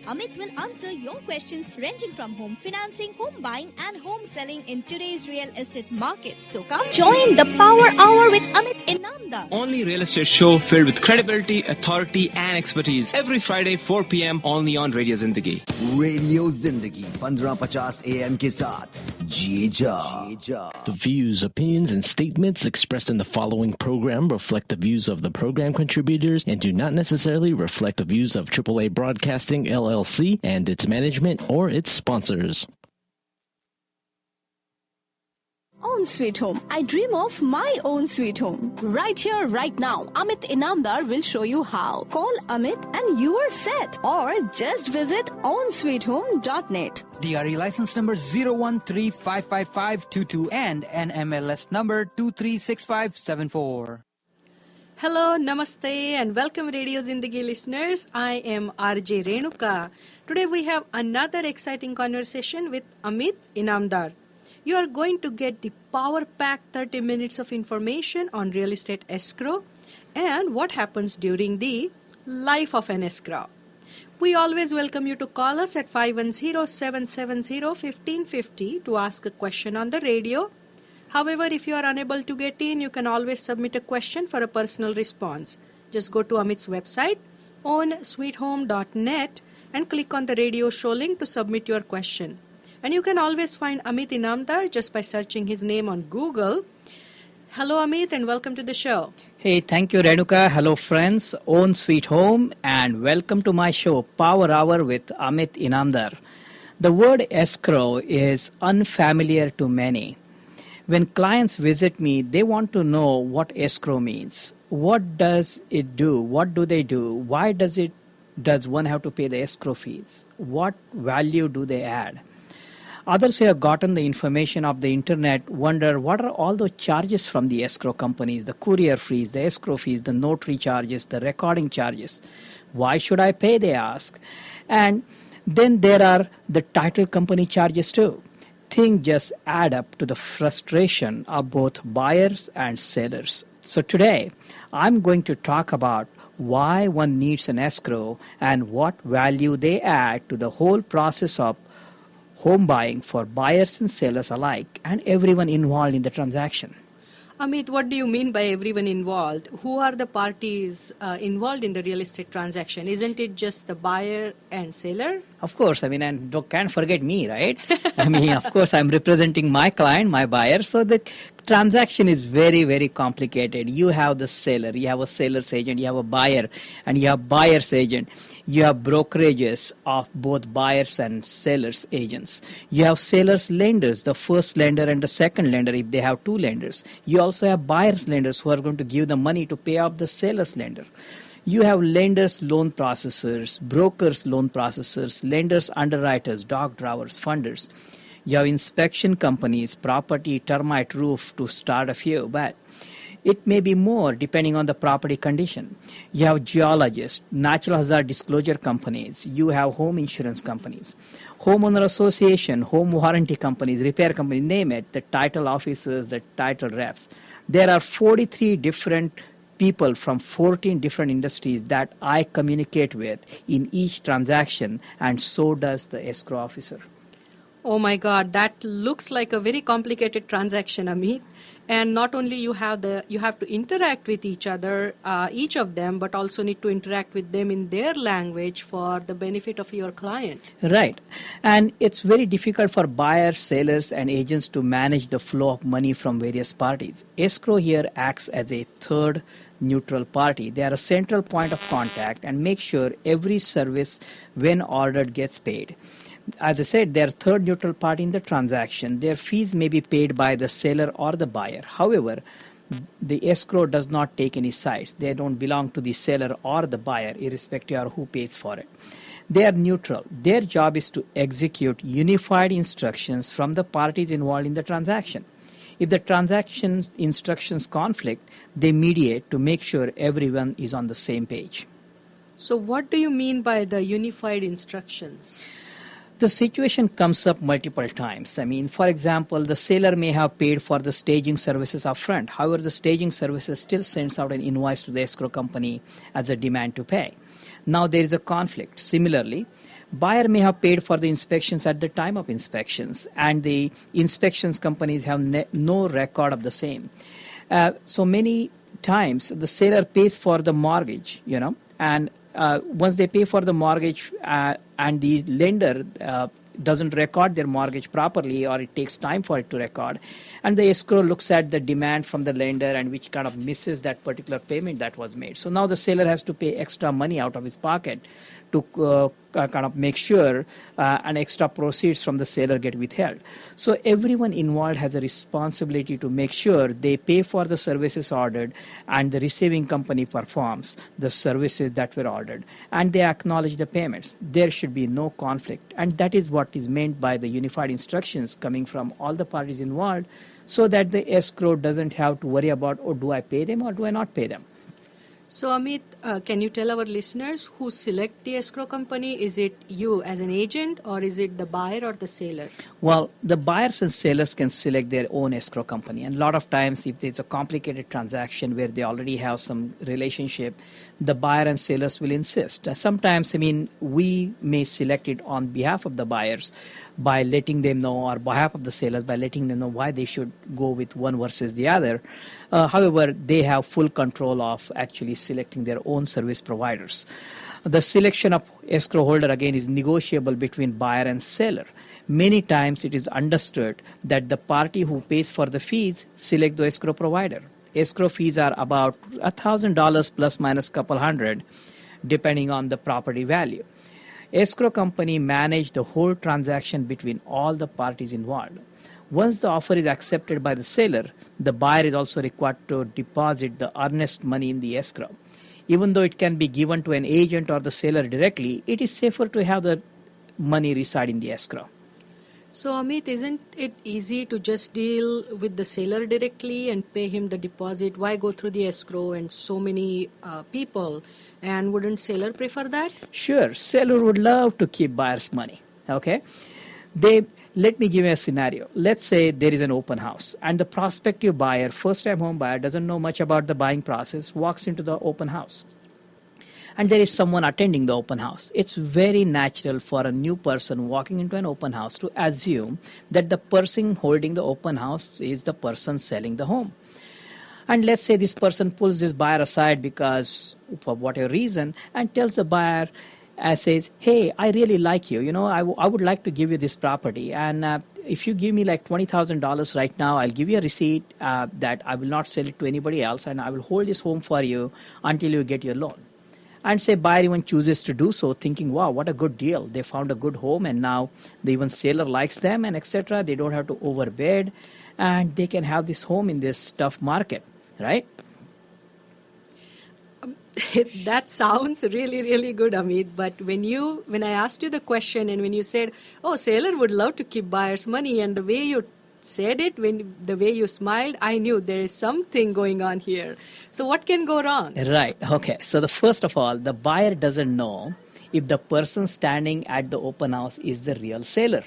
Amit will answer your questions ranging from home financing, home buying and home selling in today's real estate market. So come join the Power Hour with Amit Inamdar. Only real estate show filled with credibility, authority and expertise. Every Friday 4 p.m. only on Radio Zindagi. Radio Zindagi 1550 AM के साथ जी जा। The views, opinions, and statements expressed in the following program reflect the views of the program contributors and do not necessarily reflect the views of AAA Broadcasting LLC and its management or its sponsors. Own sweet home. I dream of my own sweet home. Right here, right now. Amit Inamdar will show you how. Call Amit and you are set. Or just visit ownsweethome.net. DRE license number 013555522 and NMLS number 236574. Hello, namaste and welcome Radio Zindagi listeners. I am RJ Renuka. Today we have another exciting conversation with Amit Inamdar. You are going to get the power-packed 30 minutes of information on real estate escrow and what happens during the life of an escrow. We always welcome you to call us at 510-770-1550 to ask a question on the radio. However, if you are unable to get in, you can always submit a question for a personal response. Just go to Amit's website, ownsweethome.net, and click on the radio show link to submit your question. And you can always find Amit Inamdar just by searching his name on Google. Hello, Amit, and welcome to the show. Hey, thank you, Renuka. Hello, friends. Own Sweet Home, and welcome to my show, Power Hour with Amit Inamdar. The word escrow is unfamiliar to many. When clients visit me, they want to know what escrow means. What does it do? What do they do? Why does one have to pay the escrow fees? What value do they add? Others who have gotten the information of the internet wonder what are all those charges from the escrow companies, the courier fees, the escrow fees, the notary charges, the recording charges. Why should I pay, they ask. And then there are the title company charges too. Things just add up to the frustration of both buyers and sellers. So today, I'm going to talk about why one needs an escrow and what value they add to the whole process of home buying for buyers and sellers alike and everyone involved in the transaction. Amit, what do you mean by everyone involved? Who are the parties involved in the real estate transaction? Isn't it just the buyer and seller? Of course, and can't forget me, right? Of course, I'm representing my client, my buyer. So the transaction is very, very complicated. You have the seller, you have a seller's agent, you have a buyer, and you have buyer's agent. You have brokerages of both buyers and sellers agents. You have sellers lenders, the first lender and the second lender if they have two lenders. You also have buyers lenders who are going to give the money to pay off the seller's lender. You have lenders, loan processors, brokers, loan processors, lenders, underwriters, dog drivers, funders. You have inspection companies, property, termite, roof, to start a few, but it may be more depending on the property condition. You have geologists, natural hazard disclosure companies. You have home insurance companies, homeowner association, home warranty companies, repair companies, name it, the title officers, the title reps. There are 43 different people from 14 different industries that I communicate with in each transaction, and so does the escrow officer. Oh my God, that looks like a very complicated transaction, Amit. And not only you have to interact with each other, each of them, but also need to interact with them in their language for the benefit of your client. Right. And it's very difficult for buyers, sellers, and agents to manage the flow of money from various parties. Escrow here acts as a third neutral party. They are a central point of contact and make sure every service when ordered gets paid. As I said, they are third neutral party in the transaction. Their fees may be paid by the seller or the buyer. However, the escrow does not take any sides. They don't belong to the seller or the buyer, irrespective of who pays for it. They are neutral. Their job is to execute unified instructions from the parties involved in the transaction. If the transaction instructions conflict, they mediate to make sure everyone is on the same page. So what do you mean by the unified instructions? The situation comes up multiple times. For example, the seller may have paid for the staging services upfront. However, the staging services still sends out an invoice to the escrow company as a demand to pay. Now there is a conflict. Similarly, Buyer may have paid for the inspections at the time of inspections, and the inspections companies have no record of the same. So many times the seller pays for the mortgage, and once they pay for the mortgage and the lender doesn't record their mortgage properly, or it takes time for it to record, and the escrow looks at the demand from the lender and which kind of misses that particular payment that was made. So now the seller has to pay extra money out of his pocket to kind of make sure an extra proceeds from the seller get withheld. So everyone involved has a responsibility to make sure they pay for the services ordered and the receiving company performs the services that were ordered, and they acknowledge the payments. There should be no conflict, and that is what is meant by the unified instructions coming from all the parties involved, so that the escrow doesn't have to worry about, oh, do I pay them or do I not pay them? So Amit, can you tell our listeners who select the escrow company? Is it you as an agent, or is it the buyer or the seller? Well, the buyers and sellers can select their own escrow company. And a lot of times, if there's a complicated transaction where they already have some relationship, the buyer and sellers will insist. Sometimes, we may select it on behalf of the buyers by letting them know, or behalf of the sellers by letting them know why they should go with one versus the other. However, they have full control of actually selecting their own service providers. The selection of escrow holder, again, is negotiable between buyer and seller. Many times it is understood that the party who pays for the fees select the escrow provider. Escrow fees are about $1,000 plus minus couple hundred, depending on the property value. Escrow company manage the whole transaction between all the parties involved. Once the offer is accepted by the seller, the buyer is also required to deposit the earnest money in the escrow. Even though it can be given to an agent or the seller directly, it is safer to have the money reside in the escrow. So Amit, isn't it easy to just deal with the seller directly and pay him the deposit? Why go through the escrow and so many people? And wouldn't seller prefer that? Sure, seller would love to keep buyer's money. Okay, let me give you a scenario. Let's say there is an open house, and the prospective buyer, first-time home buyer, doesn't know much about the buying process, walks into the open house, and there is someone attending the open house. It's very natural for a new person walking into an open house to assume that the person holding the open house is the person selling the home. And let's say this person pulls this buyer aside because, for whatever reason, and tells the buyer, says, hey, I really like you. I would like to give you this property. And if you give me like $20,000 right now, I'll give you a receipt that I will not sell it to anybody else, and I will hold this home for you until you get your loan. And say buyer even chooses to do so, thinking, wow, what a good deal. They found a good home, and now the even seller likes them, and etc. They don't have to overbid, and they can have this home in this tough market, right? That sounds really, really good, Amit. But when I asked you the question, and when you said, oh, seller would love to keep buyer's money, and the way you said it, the way you smiled, I knew there is something going on here. So what can go wrong? Right. Okay. So first of all, the buyer doesn't know if the person standing at the open house is the real seller.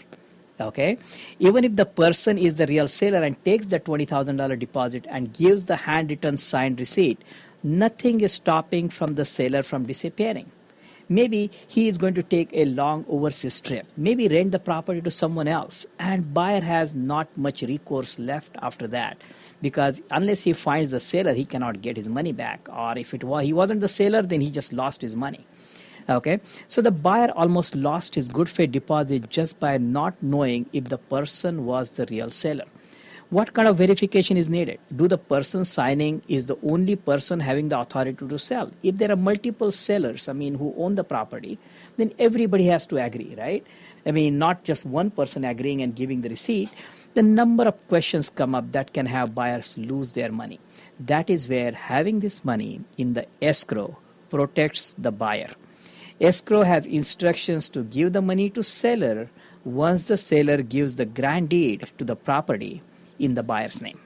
Okay. Even if the person is the real seller and takes the $20,000 deposit and gives the handwritten signed receipt, nothing is stopping from the seller from disappearing. Maybe he is going to take a long overseas trip, maybe rent the property to someone else, and buyer has not much recourse left after that, because unless he finds the seller, he cannot get his money back. Or if he wasn't the seller, then he just lost his money. Okay, so the buyer almost lost his good faith deposit just by not knowing if the person was the real seller. What kind of verification is needed? Do the person signing is the only person having the authority to sell? If there are multiple sellers, who own the property, then everybody has to agree, right? Not just one person agreeing and giving the receipt. The number of questions come up that can have buyers lose their money. That is where having this money in the escrow protects the buyer. Escrow has instructions to give the money to seller once the seller gives the grant deed to the property in the buyer's name.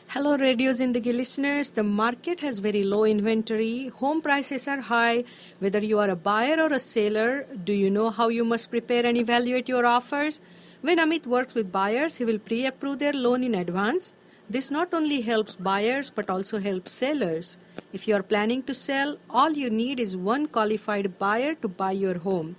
Hello, Radio Zindagi listeners. The market has very low inventory. Home prices are high. Whether you are a buyer or a seller, do you know how you must prepare and evaluate your offers? When Amit works with buyers, he will pre-approve their loan in advance. This not only helps buyers but also helps sellers. If you are planning to sell, all you need is one qualified buyer to buy your home.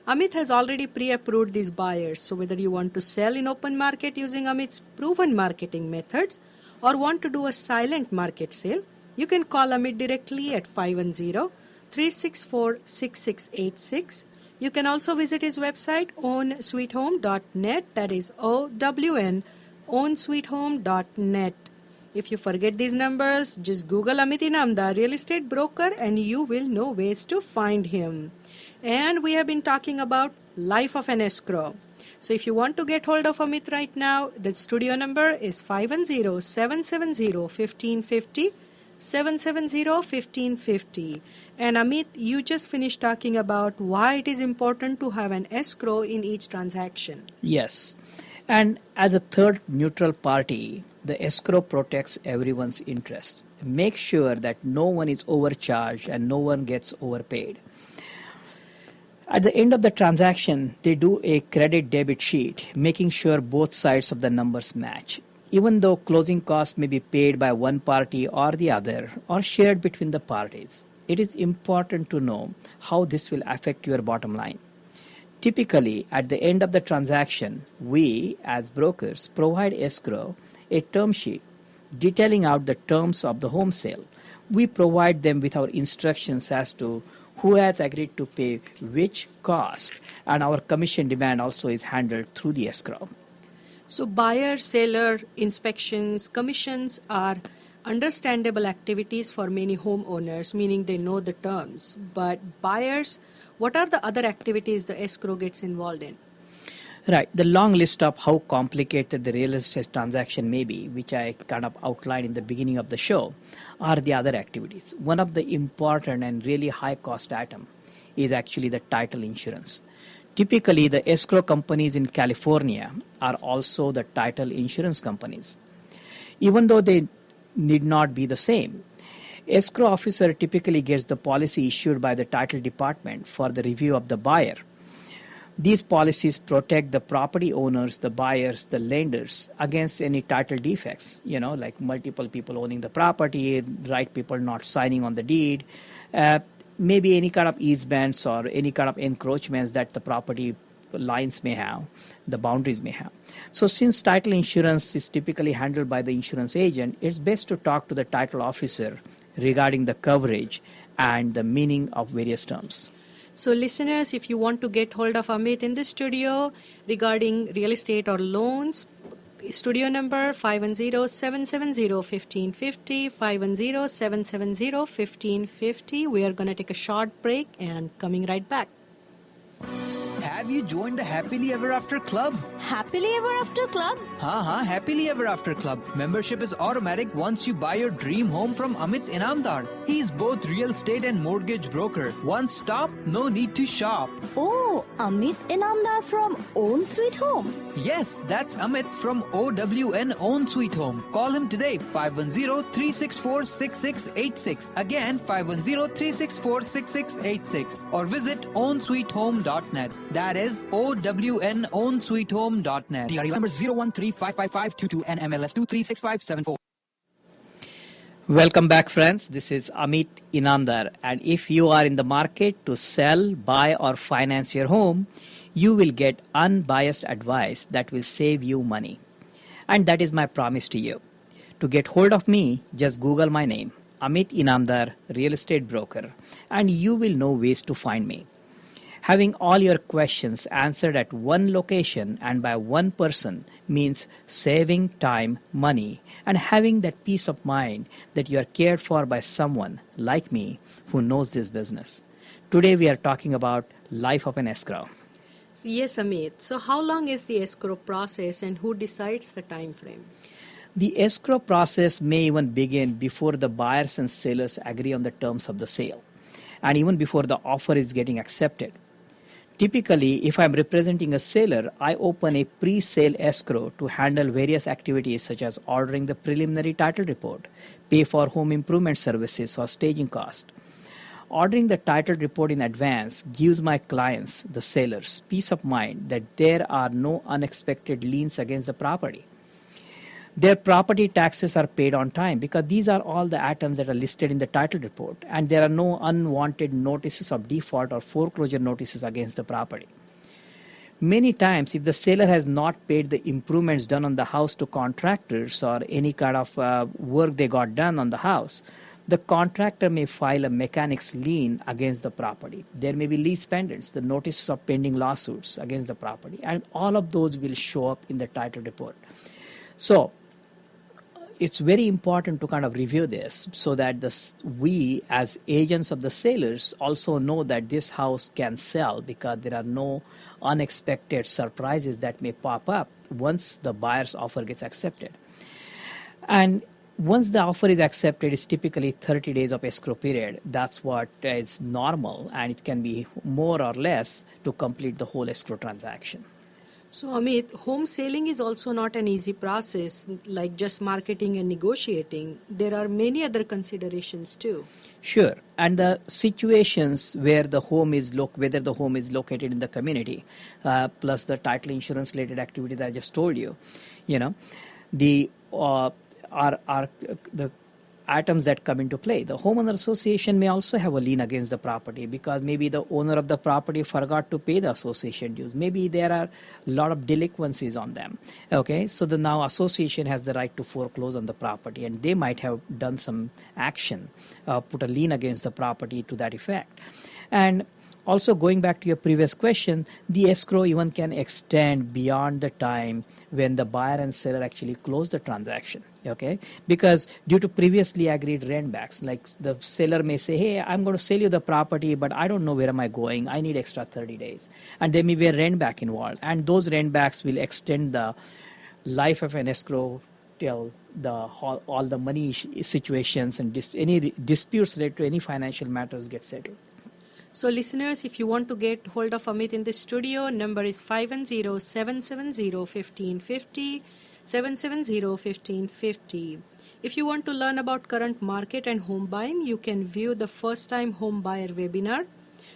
Amit has already pre-approved these buyers. So whether you want to sell in open market using Amit's proven marketing methods or want to do a silent market sale, you can call Amit directly at 510-364-6686. You can also visit his website ownsweethome.net, that is OWN, ownsweethome.net. If you forget these numbers, just Google Amit Inamdar, real estate broker, and you will know ways to find him. And we have been talking about life of an escrow. So if you want to get hold of Amit right now, the studio number is 510-770-1550, 770-1550. And Amit, you just finished talking about why it is important to have an escrow in each transaction. Yes. And as a third neutral party, the escrow protects everyone's interest. Make sure that no one is overcharged and no one gets overpaid. At the end of the transaction, they do a credit debit sheet, making sure both sides of the numbers match. Even though closing costs may be paid by one party or the other or shared between the parties, it is important to know how this will affect your bottom line. Typically, at the end of the transaction, we, as brokers, provide escrow a term sheet detailing out the terms of the home sale. We provide them with our instructions as to who has agreed to pay which cost, and our commission demand also is handled through the escrow. So buyer, seller, inspections, commissions are understandable activities for many homeowners, meaning they know the terms. But buyers, what are the other activities the escrow gets involved in? Right. The long list of how complicated the real estate transaction may be, which I kind of outlined in the beginning of the show, are the other activities. One of the important and really high cost item is actually the title insurance. Typically, the escrow companies in California are also the title insurance companies. Even though they need not be the same, escrow officer typically gets the policy issued by the title department for the review of the buyer. These policies protect the property owners, the buyers, the lenders against any title defects, like multiple people owning the property, right people not signing on the deed, maybe any kind of easements or any kind of encroachments that the property lines may have, the boundaries may have. So since title insurance is typically handled by the insurance agent, it's best to talk to the title officer regarding the coverage and the meaning of various terms. So listeners, if you want to get hold of Amit in the studio regarding real estate or loans, studio number 510-770-1550, 510-770-1550. We are going to take a short break and coming right back. Have you joined the Happily Ever After Club? Happily Ever After Club? हाँ, Happily Ever After Club. Membership is automatic once you buy your dream home from Amit Inamdar. He is both real estate and mortgage broker. One stop, no need to shop. Oh, Amit Inamdar from Own Sweet Home. Yes, that's Amit from OWN Own Sweet Home. Call him today, 510-364-6686. Again, 510-364-6686. Or visit ownsweethome.net. That is ownsweethome.net. DRE number 013555522 and MLS 236574. Welcome back, friends. This is Amit Inamdar. And if you are in the market to sell, buy, or finance your home, you will get unbiased advice that will save you money. And that is my promise to you. To get hold of me, just Google my name, Amit Inamdar, real estate broker, and you will know ways to find me. Having all your questions answered at one location and by one person means saving time, money, and having that peace of mind that you are cared for by someone like me who knows this business. Today we are talking about life of an escrow. Yes, Amit. So how long is the escrow process and who decides the time frame? The escrow process may even begin before the buyers and sellers agree on the terms of the sale, and even before the offer is getting accepted. Typically, if I'm representing a seller, I open a pre-sale escrow to handle various activities such as ordering the preliminary title report, pay for home improvement services or staging cost. Ordering the title report in advance gives my clients, the sellers, peace of mind that there are no unexpected liens against the property. Their property taxes are paid on time because these are all the items that are listed in the title report, and there are no unwanted notices of default or foreclosure notices against the property. Many times, if the seller has not paid the improvements done on the house to contractors or any kind of work they got done on the house, the contractor may file a mechanic's lien against the property. There may be lease pendants, the notices of pending lawsuits against the property, and all of those will show up in the title report. So it's very important to kind of review this so that we as agents of the sellers also know that this house can sell, because there are no unexpected surprises that may pop up once the buyer's offer gets accepted. And once the offer is accepted, it's typically 30 days of escrow period. That's what is normal, and it can be more or less to complete the whole escrow transaction. So, Amit, home selling is also not an easy process, like just marketing and negotiating. There are many other considerations too. Sure, and the situations where the home is whether the home is located in the community, plus the title insurance related activity that I just told you, the are the items that come into play. The homeowner association may also have a lien against the property because maybe the owner of the property forgot to pay the association dues. Maybe there are a lot of delinquencies on them. Okay, so the now association has the right to foreclose on the property, and they might have done some action, put a lien against the property to that effect. And also, going back to your previous question, the escrow even can extend beyond the time when the buyer and seller actually close the transaction, okay? Because due to previously agreed rent backs, like the seller may say, hey, I'm going to sell you the property, but I don't know where am I going. I need extra 30 days. And there may be a rent back involved. And those rent backs will extend the life of an escrow till all the money situations and any disputes related to any financial matters get settled. So listeners, if you want to get hold of Amit in the studio, number is 510-770-1550, 770-1550. If you want to learn about current market and home buying, you can view the first time home buyer webinar,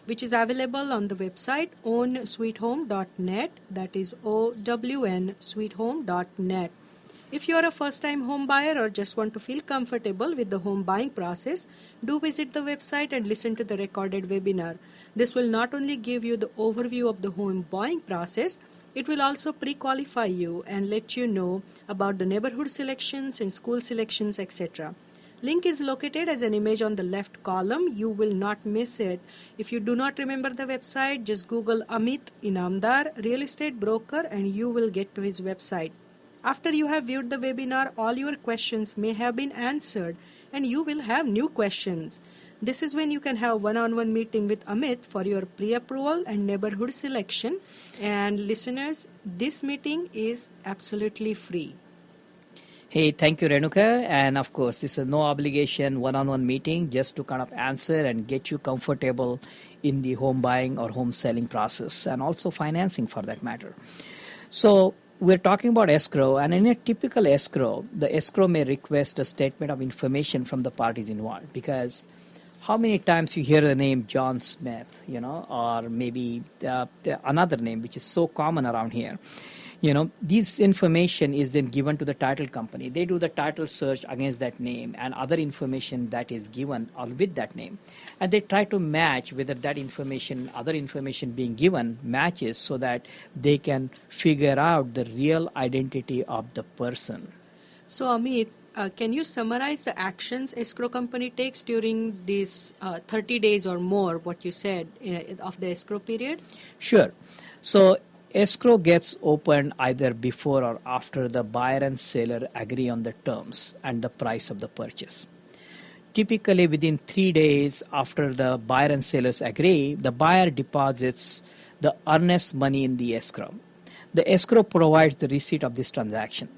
which is available on the website ownsweethome.net, that is OWN-sweethome.net. If you are a first-time home buyer or just want to feel comfortable with the home buying process, do visit the website and listen to the recorded webinar. This will not only give you the overview of the home buying process, it will also pre-qualify you and let you know about the neighborhood selections and school selections, etc. Link is located as an image on the left column. You will not miss it. If you do not remember the website, just Google Amit Inamdar, real estate broker, and you will get to his website. After you have viewed the webinar, all your questions may have been answered and you will have new questions. This is when you can have one-on-one meeting with Amit for your pre-approval and neighborhood selection. And listeners, this meeting is absolutely free. Hey, thank you, Renuka. And of course, this is no obligation one-on-one meeting, just to kind of answer and get you comfortable in the home buying or home selling process, and also financing for that matter. So we're talking about escrow, and in a typical escrow, the escrow may request a statement of information from the parties involved, because how many times you hear the name John Smith, or maybe another name which is so common around here. This information is then given to the title company. They do the title search against that name and other information that is given or with that name. And they try to match whether that information, other information being given matches, so that they can figure out the real identity of the person. So Amit, can you summarize the actions escrow company takes during these 30 days or more, what you said, of the escrow period? Sure. So escrow gets opened either before or after the buyer and seller agree on the terms and the price of the purchase. Typically within 3 days after the buyer and sellers agree, the buyer deposits the earnest money in the escrow. The escrow provides the receipt of this transaction.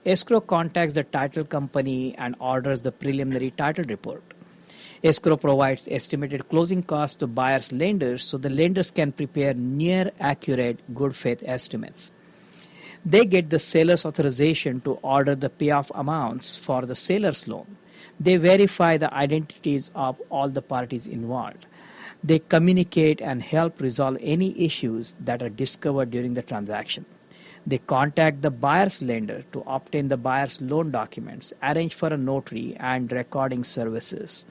Escrow contacts the title company and orders the preliminary title report. Escrow provides estimated closing costs to buyers' lenders, so the lenders can prepare near accurate good faith estimates. They get the seller's authorization to order the payoff amounts for the seller's loan. They verify the identities of all the parties involved. They communicate and help resolve any issues that are discovered during the transaction. They contact the buyer's lender to obtain the buyer's loan documents, arrange for a notary and recording services.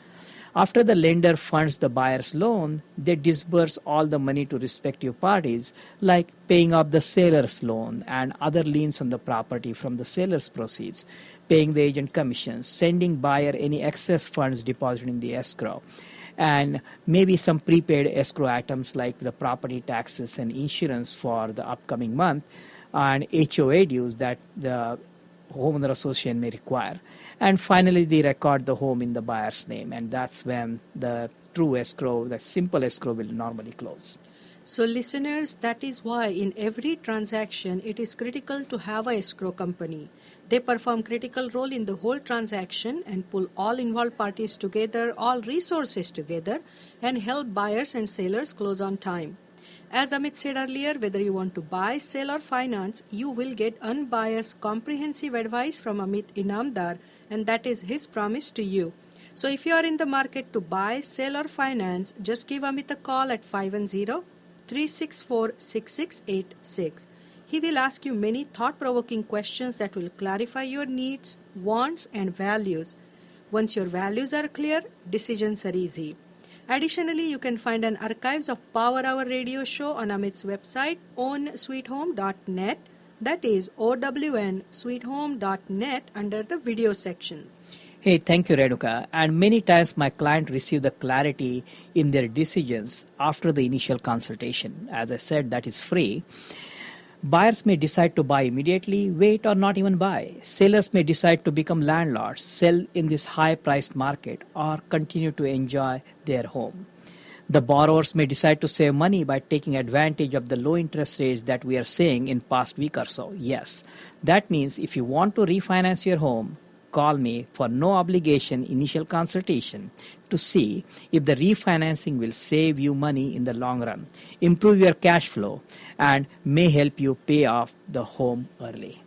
After the lender funds the buyer's loan, they disburse all the money to respective parties, like paying off the seller's loan and other liens on the property from the seller's proceeds, paying the agent commissions, sending buyer any excess funds deposited in the escrow, and maybe some prepaid escrow items like the property taxes and insurance for the upcoming month, and HOA dues that the homeowner association may require. And finally, they record the home in the buyer's name, and that's when the true escrow, the simple escrow, will normally close. So listeners, that is why in every transaction it is critical to have a escrow company. They perform critical role in the whole transaction and pull all involved parties together, all resources together, and help buyers and sellers close on time. As Amit said earlier, whether you want to buy, sell or finance, you will get unbiased, comprehensive advice from Amit Inamdar, and that is his promise to you. So if you are in the market to buy, sell or finance, just give Amit a call at 510-364-6686. He will ask you many thought-provoking questions that will clarify your needs, wants and values. Once your values are clear, decisions are easy. Additionally, you can find an archives of Power Hour radio show on Amit's website, ownsweethome.net. That is OWNsweethome.net under the video section. Hey, thank you, Renuka. And many times my client receive the clarity in their decisions after the initial consultation. As I said, that is free. Buyers may decide to buy immediately, wait or not even buy. Sellers may decide to become landlords, sell in this high-priced market, or continue to enjoy their home. The borrowers may decide to save money by taking advantage of the low interest rates that we are seeing in past week or so. Yes, that means if you want to refinance your home, call me for no obligation initial consultation to see if the refinancing will save you money in the long run, improve your cash flow, and may help you pay off the home early.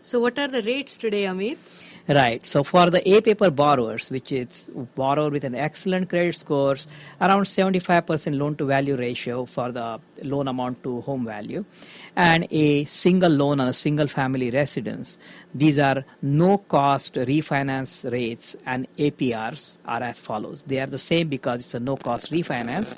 So what are the rates today, Amit? Right. So for the A-paper borrowers, which is borrower with an excellent credit scores, around 75% loan-to-value ratio for the loan amount to home value, and a single loan on a single-family residence. These are no-cost refinance rates, and APRs are as follows. They are the same because it's a no-cost refinance.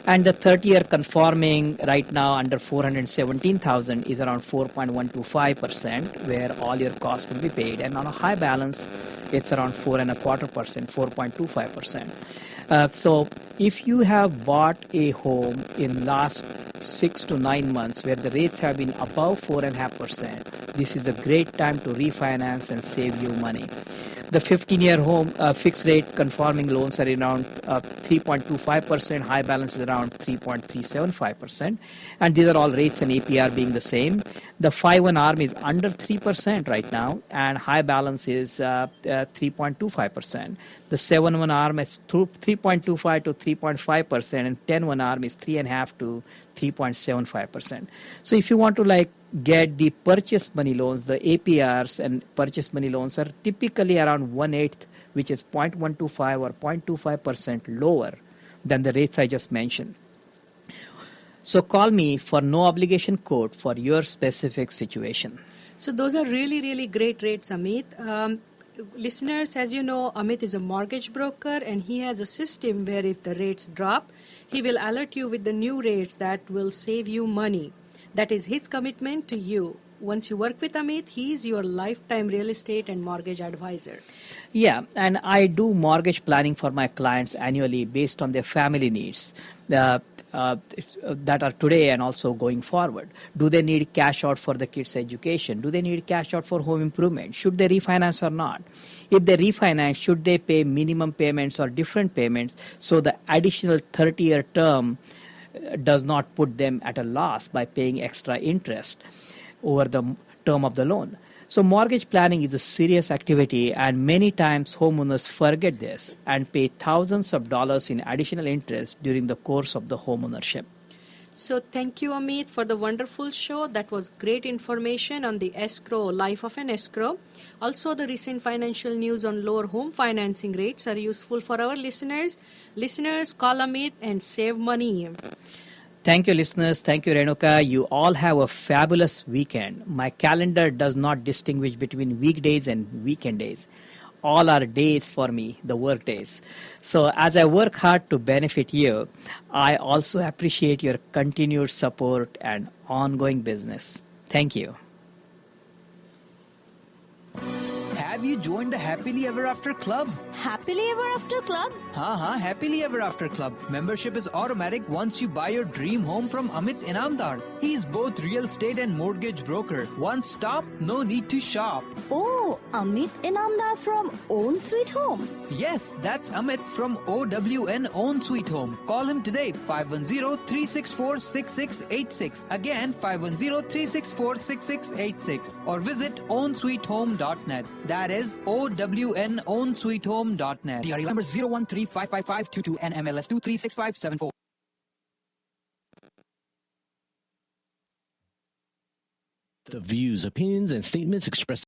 And the 30-year conforming right now under 417,000 is around 4.125%, where all your costs will be paid. And on a high balance, it's around 4.25%, 4.25%. So if you have bought a home in last 6 to 9 months where the rates have been above 4.5%, this is a great time to refinance and save you money. The 15-year home fixed rate conforming loans are around 3.25%, high balance is around 3.375%, and these are all rates and APR being the same. The 5-1 ARM is under 3% right now, and high balance is 3.25%. The 7-1 ARM is 3.25 to 3.5%, and 10-1 ARM is 3.5 to 3.75%. So if you want to get the purchase money loans, the APRs and purchase money loans are typically around 1/8, which is 0.125 or 0.25% lower than the rates I just mentioned. So call me for no obligation quote for your specific situation. So those are really, really great rates, Amit. Listeners, as you know, Amit is a mortgage broker, and he has a system where if the rates drop, he will alert you with the new rates that will save you money. That is his commitment to you. Once you work with Amit, he is your lifetime real estate and mortgage advisor. Yeah, and I do mortgage planning for my clients annually based on their family needs that are today and also going forward. Do they need cash out for the kids' education? Do they need cash out for home improvement? Should they refinance or not? If they refinance, should they pay minimum payments or different payments so the additional 30-year term does not put them at a loss by paying extra interest over the term of the loan? So mortgage planning is a serious activity, and many times homeowners forget this and pay thousands of dollars in additional interest during the course of the home ownership. So thank you, Amit, for the wonderful show. That was great information on the escrow, life of an escrow. Also, the recent financial news on lower home financing rates are useful for our listeners. Listeners, call Amit and save money. Thank you, listeners. Thank you, Renuka. You all have a fabulous weekend. My calendar does not distinguish between weekdays and weekend days. All are days for me, the work days. So as I work hard to benefit you, I also appreciate your continued support and ongoing business. Thank you. Have you joined the Happily Ever After Club? Happily Ever After Club? Happily Ever After Club. Membership is automatic once you buy your dream home from Amit Inamdar. He is both real estate and mortgage broker. One stop, no need to shop. Oh, Amit Inamdar from Own Sweet Home. Yes, that's Amit from OWN Own Sweet Home. Call him today, 510-364-6686. Again, 510-364-6686. Or visit ownsweethome.net. That is ownsweethome.net. DRE number 0135552 and MLS 236574. The views, opinions, and statements expressed